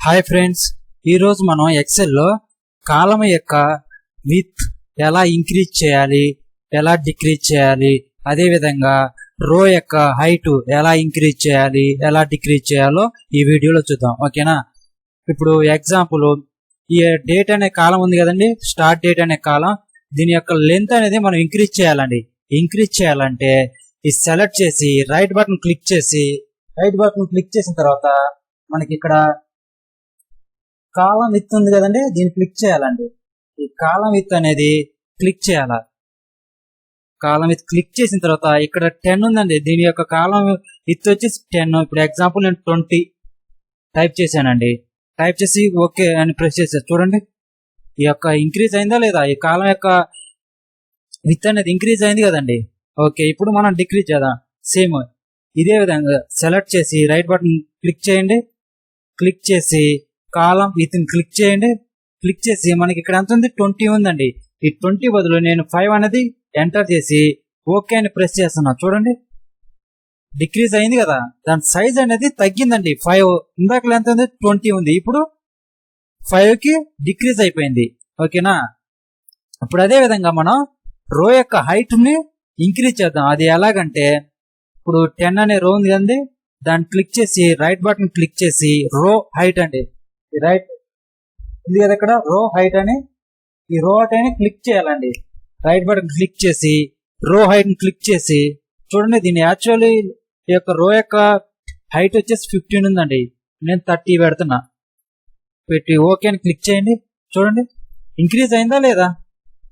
Hi friends, ఈరోజు మనం ఎక్సెల్లో కాలం యొక్క విత్ ఎలా ఇంక్రీజ్ చేయాలి, ఎలా డిక్రీజ్ చేయాలి, అదేవిధంగా రో యొక్క హైట్ ఎలా ఇంక్రీజ్ చేయాలి, ఎలా డిక్రీజ్ చేయాలో ఈ వీడియోలో చూద్దాం. ఓకేనా? ఇప్పుడు ఎగ్జాంపుల్, ఈ డేట్ అనే కాలం ఉంది కదండి, స్టార్ట్ డేట్ అనే కాలం, దీని యొక్క లెంత్ అనేది మనం ఇంక్రీజ్ చేయాలండి. ఇంక్రీజ్ చేయాలంటే ఇది సెలెక్ట్ చేసి రైట్ బటన్ క్లిక్ చేసిన తర్వాత మనకి ఇక్కడ కాలం విత్ ఉంది కదండి, దీన్ని క్లిక్ చేయాలండి. ఈ కాలం విత్ అనేది క్లిక్ చేయాలి. కాలం విత్ క్లిక్ చేసిన తర్వాత ఇక్కడ 10 ఉందండి, దీని యొక్క కాలం విత్ వచ్చేసి 10. ఇప్పుడు ఎగ్జాంపుల్ నేను 20 టైప్ చేశానండి. టైప్ చేసి ఓకే అని ప్రెస్ చేశాను. చూడండి, ఈ యొక్క ఇంక్రీజ్ అయిందా లేదా, ఈ కాలం యొక్క విత్ అనేది ఇంక్రీజ్ అయింది కదండి. ఓకే, ఇప్పుడు మనం డిక్రీజ్ చేద్దాం. సేమ్ ఇదే విధంగా సెలెక్ట్ చేసి రైట్ బటన్ క్లిక్ చేయండి. క్లిక్ చేసి కాలం విత్ క్లిక్ చేయండి. క్లిక్ చేసి మనకి ఇక్కడ ఎంత ఉంది, 20 ఉందండి. ఈ 20 బదులు నేను 5 అనేది ఎంటర్ చేసి ఓకే అని ప్రెస్ చేస్తున్నా. చూడండి, డిక్రీజ్ అయింది కదా, దాని సైజ్ అనేది తగ్గిందండి. 5 ఇందాక ఎంత ఉంది, 20 ఉంది, ఇప్పుడు 5కి డిక్రీజ్ అయిపోయింది. ఓకేనా? ఇప్పుడు అదే విధంగా మనం రో యొక్క హైట్ ని ఇంక్రీజ్ చేద్దాం. అది ఎలాగంటే, ఇప్పుడు 10 అనే రో ఉంది కదండి, దాన్ని క్లిక్ చేసి రైట్ బటన్ క్లిక్ చేసి రో హైట్ అండి, రైట్ ఉంది కదా ఇక్కడ రో హైట్ అని, ఈ రో హైట్ అని క్లిక్ చేయాలండి. రైట్ బటన్ క్లిక్ చేసి రో హైట్ ని క్లిక్ చేసి చూడండి, దీని యాక్చువల్లీ ఈ యొక్క రో యొక్క హైట్ వచ్చేసి 15 ఉందండి, నేను 30 పెడుతున్నా. పెట్టి ఓకే అని క్లిక్ చేయండి. చూడండి, ఇంక్రీజ్ అయిందా లేదా,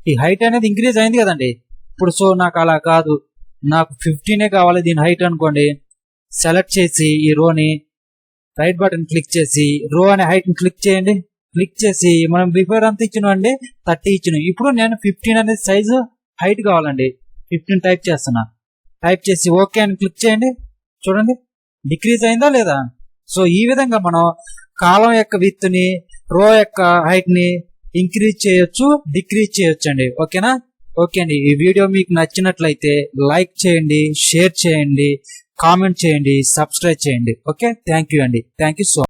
ఈ హైట్ అనేది ఇంక్రీజ్ అయింది కదండి. ఇప్పుడు సో నాకు అలా కాదు, నాకు 15 కావాలి దీని హైట్ అనుకోండి. సెలెక్ట్ చేసి ఈ రోని రైట్ బటన్ క్లిక్ చేసి రో అనే హైట్ ని క్లిక్ చేయండి. క్లిక్ చేసి మనం బిఫోర్ అంత ఇచ్చినాం అండి, 30 ఇచ్చినాం. ఇప్పుడు నేను 15 అనేది సైజు హైట్ కావాలండి, 15 టైప్ చేస్తున్నా. టైప్ చేసి ఓకే అని క్లిక్ చేయండి. చూడండి, డిక్రీజ్ అయిందా లేదా. సో ఈ విధంగా మనం కాలం యొక్క విత్ ని, రో యొక్క హైట్ ని ఇంక్రీజ్ చేయొచ్చు, డిక్రీజ్ చేయొచ్చు అండి. ఓకేనా? ఓకే అండి, ఈ వీడియో మీకు నచ్చినట్లయితే లైక్ చేయండి, షేర్ చేయండి, కామెంట్ చేయండి, సబ్స్క్రైబ్ చేయండి. ఓకే, థ్యాంక్ యూ అండి. Thank you so much.